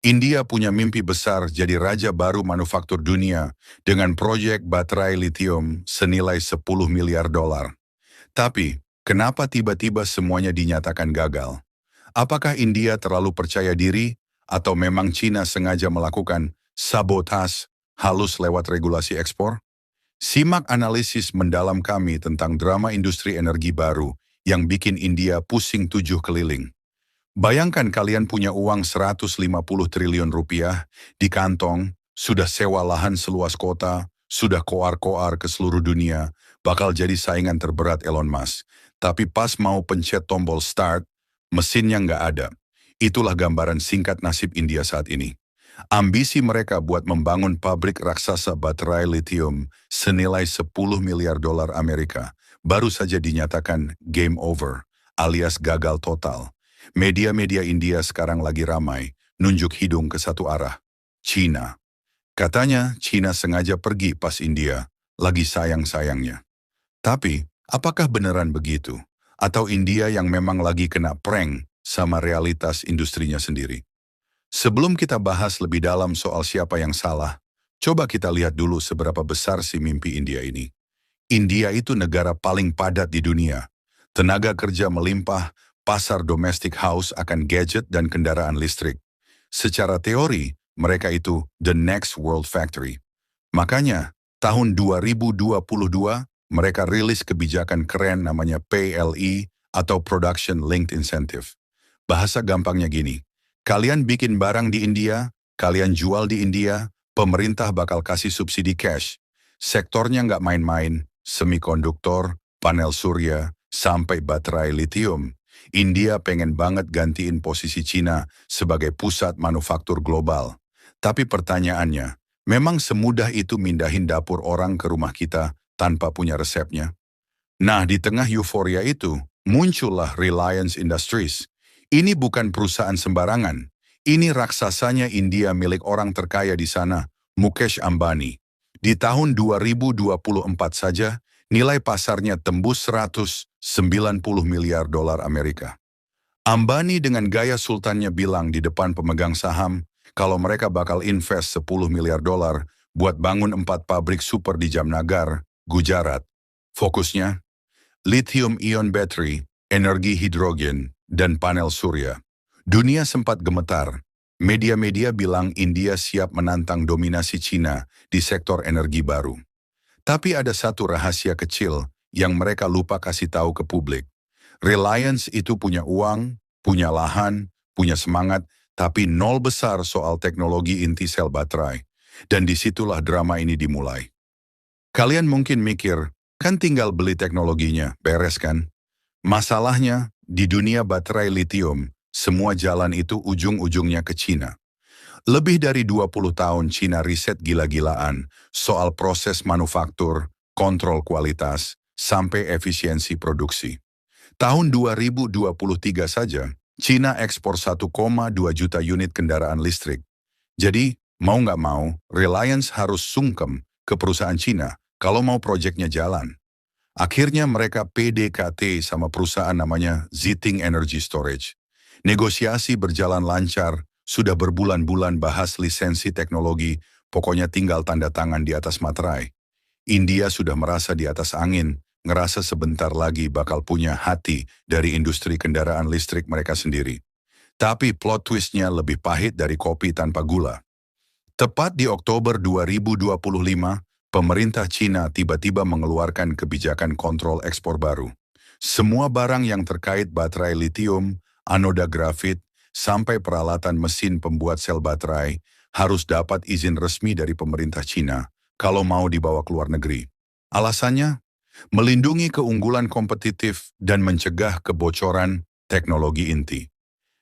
India punya mimpi besar jadi raja baru manufaktur dunia dengan proyek baterai lithium senilai 10 miliar dolar. Tapi, kenapa tiba-tiba semuanya dinyatakan gagal? Apakah India terlalu percaya diri atau memang China sengaja melakukan sabotas halus lewat regulasi ekspor? Simak analisis mendalam kami tentang drama industri energi baru yang bikin India pusing tujuh keliling. Bayangkan kalian punya uang 150 triliun rupiah di kantong, sudah sewa lahan seluas kota, sudah koar-koar ke seluruh dunia, bakal jadi saingan terberat Elon Musk. Tapi pas mau pencet tombol start, mesinnya nggak ada. Itulah gambaran singkat nasib India saat ini. Ambisi mereka buat membangun pabrik raksasa baterai lithium senilai 10 miliar dolar Amerika baru saja dinyatakan game over alias gagal total. Media-media India sekarang lagi ramai, nunjuk hidung ke satu arah. China. Katanya China sengaja pergi pas India, lagi sayang-sayangnya. Tapi, apakah beneran begitu? Atau India yang memang lagi kena prank sama realitas industrinya sendiri? Sebelum kita bahas lebih dalam soal siapa yang salah, coba kita lihat dulu seberapa besar si mimpi India ini. India itu negara paling padat di dunia. Tenaga kerja melimpah, pasar domestic house akan gadget dan kendaraan listrik. Secara teori, mereka itu the next world factory. Makanya, tahun 2022, mereka rilis kebijakan keren namanya PLI atau Production Linked Incentive. Bahasa gampangnya gini, kalian bikin barang di India, kalian jual di India, pemerintah bakal kasih subsidi cash. Sektornya nggak main-main, semikonduktor, panel surya, sampai baterai lithium. India pengen banget gantiin posisi Cina sebagai pusat manufaktur global. Tapi pertanyaannya, memang semudah itu mindahin dapur orang ke rumah kita tanpa punya resepnya? Nah, di tengah euforia itu, muncullah Reliance Industries. Ini bukan perusahaan sembarangan. Ini raksasanya India milik orang terkaya di sana, Mukesh Ambani. Di tahun 2024 saja, nilai pasarnya tembus 190 miliar dolar Amerika. Ambani dengan gaya sultannya bilang di depan pemegang saham, kalau mereka bakal invest 10 miliar dolar buat bangun 4 pabrik super di Jamnagar, Gujarat. Fokusnya, lithium-ion battery, energi hidrogen, dan panel surya. Dunia sempat gemetar. Media-media bilang India siap menantang dominasi Cina di sektor energi baru. Tapi ada satu rahasia kecil yang mereka lupa kasih tahu ke publik. Reliance itu punya uang, punya lahan, punya semangat, tapi nol besar soal teknologi inti sel baterai. Dan disitulah drama ini dimulai. Kalian mungkin mikir, kan tinggal beli teknologinya, beres kan? Masalahnya, di dunia baterai lithium, semua jalan itu ujung-ujungnya ke Cina. Lebih dari 20 tahun Cina riset gila-gilaan soal proses manufaktur, kontrol kualitas, sampai efisiensi produksi. Tahun 2023 saja, Cina ekspor 1,2 juta unit kendaraan listrik. Jadi, mau nggak mau, Reliance harus sungkem ke perusahaan Cina kalau mau proyeknya jalan. Akhirnya mereka PDKT sama perusahaan namanya Zhiting Energy Storage. Negosiasi berjalan lancar, sudah berbulan-bulan bahas lisensi teknologi, pokoknya tinggal tanda tangan di atas materai. India sudah merasa di atas angin, ngerasa sebentar lagi bakal punya hati dari industri kendaraan listrik mereka sendiri. Tapi plot twistnya lebih pahit dari kopi tanpa gula. Tepat di Oktober 2025, pemerintah Cina tiba-tiba mengeluarkan kebijakan kontrol ekspor baru. Semua barang yang terkait baterai lithium, anoda grafit, sampai peralatan mesin pembuat sel baterai harus dapat izin resmi dari pemerintah Cina kalau mau dibawa ke luar negeri. Alasannya, melindungi keunggulan kompetitif dan mencegah kebocoran teknologi inti.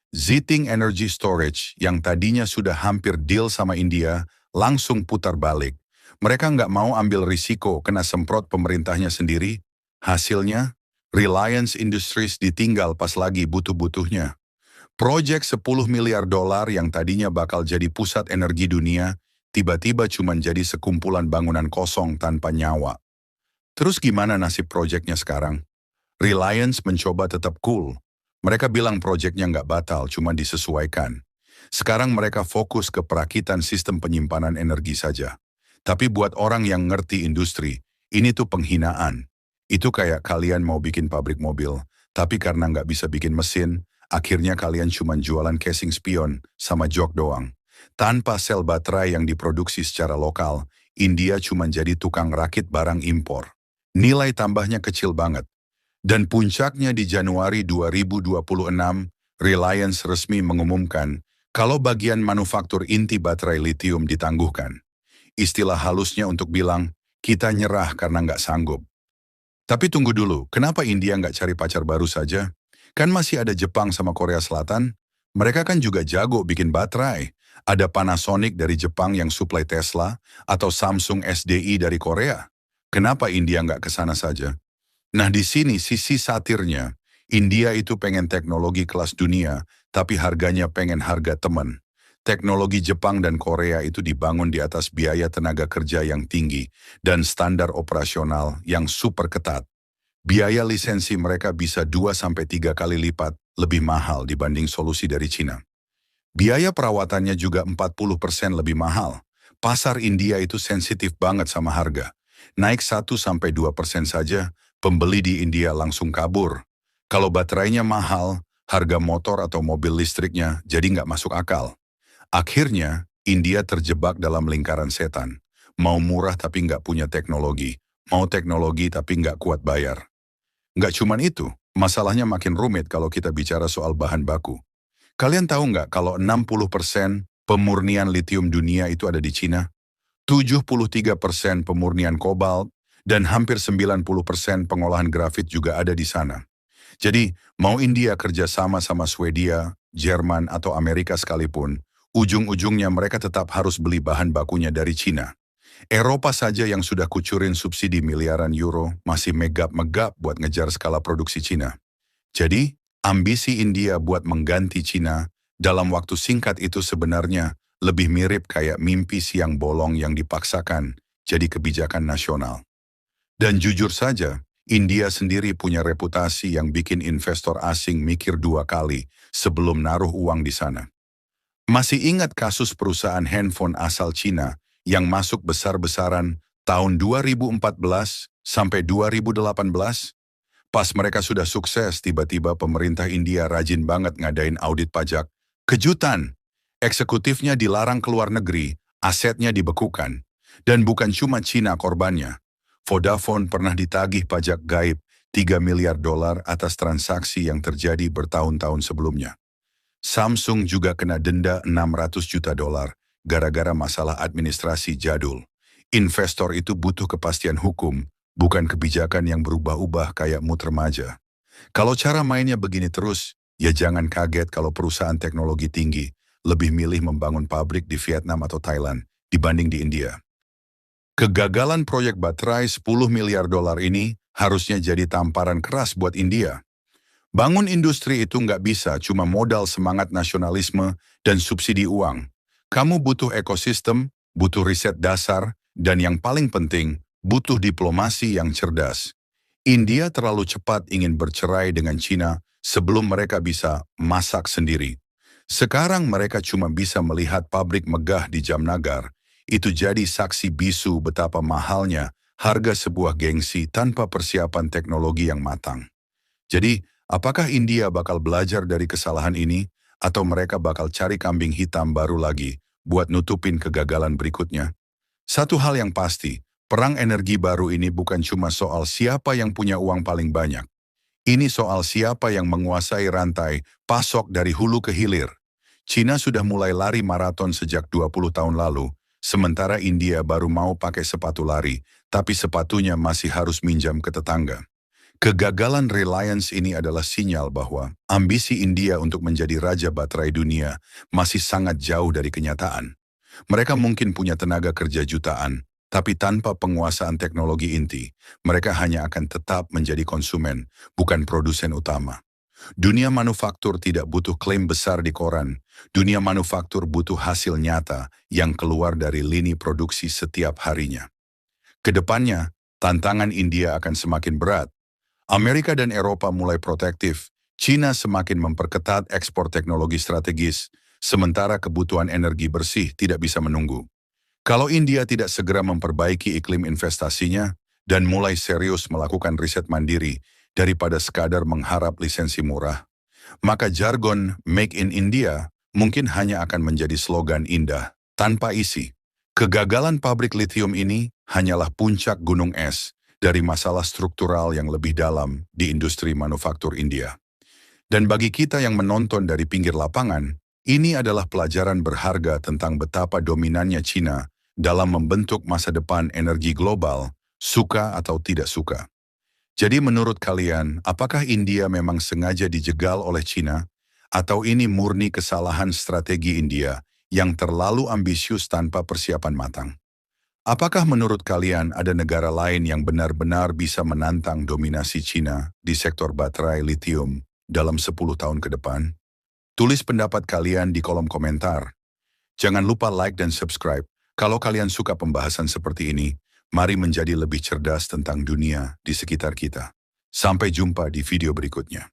Zhiting Energy Storage yang tadinya sudah hampir deal sama India langsung putar balik. Mereka nggak mau ambil risiko kena semprot pemerintahnya sendiri. Hasilnya, Reliance Industries ditinggal pas lagi butuh-butuhnya. Proyek 10 miliar dolar yang tadinya bakal jadi pusat energi dunia, tiba-tiba cuma jadi sekumpulan bangunan kosong tanpa nyawa. Terus gimana nasib proyeknya sekarang? Reliance mencoba tetap cool. Mereka bilang proyeknya nggak batal, cuma disesuaikan. Sekarang mereka fokus ke perakitan sistem penyimpanan energi saja. Tapi buat orang yang ngerti industri, ini tuh penghinaan. Itu kayak kalian mau bikin pabrik mobil, tapi karena nggak bisa bikin mesin, akhirnya kalian cuma jualan casing spion sama jok doang. Tanpa sel baterai yang diproduksi secara lokal, India cuma jadi tukang rakit barang impor. Nilai tambahnya kecil banget. Dan puncaknya di Januari 2026, Reliance resmi mengumumkan kalau bagian manufaktur inti baterai lithium ditangguhkan. Istilah halusnya untuk bilang, kita nyerah karena nggak sanggup. Tapi tunggu dulu, kenapa India nggak cari pacar baru saja? Kan masih ada Jepang sama Korea Selatan. Mereka kan juga jago bikin baterai. Ada Panasonic dari Jepang yang suplai Tesla, atau Samsung SDI dari Korea. Kenapa India nggak ke sana saja? Nah di sini sisi satirnya, India itu pengen teknologi kelas dunia, tapi harganya pengen harga teman. Teknologi Jepang dan Korea itu dibangun di atas biaya tenaga kerja yang tinggi dan standar operasional yang super ketat. Biaya lisensi mereka bisa 2-3 kali lipat lebih mahal dibanding solusi dari Cina. Biaya perawatannya juga 40% lebih mahal. Pasar India itu sensitif banget sama harga. Naik 1-2% saja, pembeli di India langsung kabur. Kalau baterainya mahal, harga motor atau mobil listriknya jadi nggak masuk akal. Akhirnya, India terjebak dalam lingkaran setan. Mau murah tapi nggak punya teknologi. Mau teknologi tapi nggak kuat bayar. Nggak cuman itu, masalahnya makin rumit kalau kita bicara soal bahan baku. Kalian tahu nggak kalau 60% pemurnian litium dunia itu ada di Cina? 73% pemurnian kobalt, dan hampir 90% pengolahan grafit juga ada di sana. Jadi, mau India kerjasama sama Swedia, Jerman, atau Amerika sekalipun, ujung-ujungnya mereka tetap harus beli bahan bakunya dari Cina. Eropa saja yang sudah kucurin subsidi miliaran euro masih megap-megap buat ngejar skala produksi Cina. Jadi, ambisi India buat mengganti Cina dalam waktu singkat itu sebenarnya lebih mirip kayak mimpi siang bolong yang dipaksakan jadi kebijakan nasional. Dan jujur saja, India sendiri punya reputasi yang bikin investor asing mikir 2 kali sebelum naruh uang di sana. Masih ingat kasus perusahaan handphone asal Cina yang masuk besar-besaran tahun 2014 sampai 2018? Pas mereka sudah sukses, tiba-tiba pemerintah India rajin banget ngadain audit pajak. Kejutan! Eksekutifnya dilarang keluar negeri, asetnya dibekukan. Dan bukan cuma Cina korbannya. Vodafone pernah ditagih pajak gaib 3 miliar dolar atas transaksi yang terjadi bertahun-tahun sebelumnya. Samsung juga kena denda 600 juta dolar gara-gara masalah administrasi jadul. Investor itu butuh kepastian hukum, bukan kebijakan yang berubah-ubah kayak muter maja. Kalau cara mainnya begini terus, ya jangan kaget kalau perusahaan teknologi tinggi lebih milih membangun pabrik di Vietnam atau Thailand dibanding di India. Kegagalan proyek baterai 10 miliar dolar ini harusnya jadi tamparan keras buat India. Bangun industri itu nggak bisa cuma modal semangat nasionalisme dan subsidi uang. Kamu butuh ekosistem, butuh riset dasar, dan yang paling penting, butuh diplomasi yang cerdas. India terlalu cepat ingin bercerai dengan Cina sebelum mereka bisa masak sendiri. Sekarang mereka cuma bisa melihat pabrik megah di Jamnagar. Itu jadi saksi bisu betapa mahalnya harga sebuah gengsi tanpa persiapan teknologi yang matang. Jadi, apakah India bakal belajar dari kesalahan ini, atau mereka bakal cari kambing hitam baru lagi buat nutupin kegagalan berikutnya? Satu hal yang pasti, perang energi baru ini bukan cuma soal siapa yang punya uang paling banyak. Ini soal siapa yang menguasai rantai pasok dari hulu ke hilir. Cina sudah mulai lari maraton sejak 20 tahun lalu, sementara India baru mau pakai sepatu lari, tapi sepatunya masih harus minjam ke tetangga. Kegagalan Reliance ini adalah sinyal bahwa ambisi India untuk menjadi raja baterai dunia masih sangat jauh dari kenyataan. Mereka mungkin punya tenaga kerja jutaan, tapi tanpa penguasaan teknologi inti, mereka hanya akan tetap menjadi konsumen, bukan produsen utama. Dunia manufaktur tidak butuh klaim besar di koran. Dunia manufaktur butuh hasil nyata yang keluar dari lini produksi setiap harinya. Kedepannya, tantangan India akan semakin berat. Amerika dan Eropa mulai protektif, Cina semakin memperketat ekspor teknologi strategis, sementara kebutuhan energi bersih tidak bisa menunggu. Kalau India tidak segera memperbaiki iklim investasinya dan mulai serius melakukan riset mandiri daripada sekadar mengharap lisensi murah, maka jargon Make in India mungkin hanya akan menjadi slogan indah tanpa isi. Kegagalan pabrik lithium ini hanyalah puncak gunung es dari masalah struktural yang lebih dalam di industri manufaktur India. Dan bagi kita yang menonton dari pinggir lapangan, ini adalah pelajaran berharga tentang betapa dominannya China dalam membentuk masa depan energi global, suka atau tidak suka. Jadi menurut kalian, apakah India memang sengaja dijegal oleh China? Atau ini murni kesalahan strategi India yang terlalu ambisius tanpa persiapan matang? Apakah menurut kalian ada negara lain yang benar-benar bisa menantang dominasi China di sektor baterai lithium dalam 10 tahun ke depan? Tulis pendapat kalian di kolom komentar. Jangan lupa like dan subscribe. Kalau kalian suka pembahasan seperti ini, mari menjadi lebih cerdas tentang dunia di sekitar kita. Sampai jumpa di video berikutnya.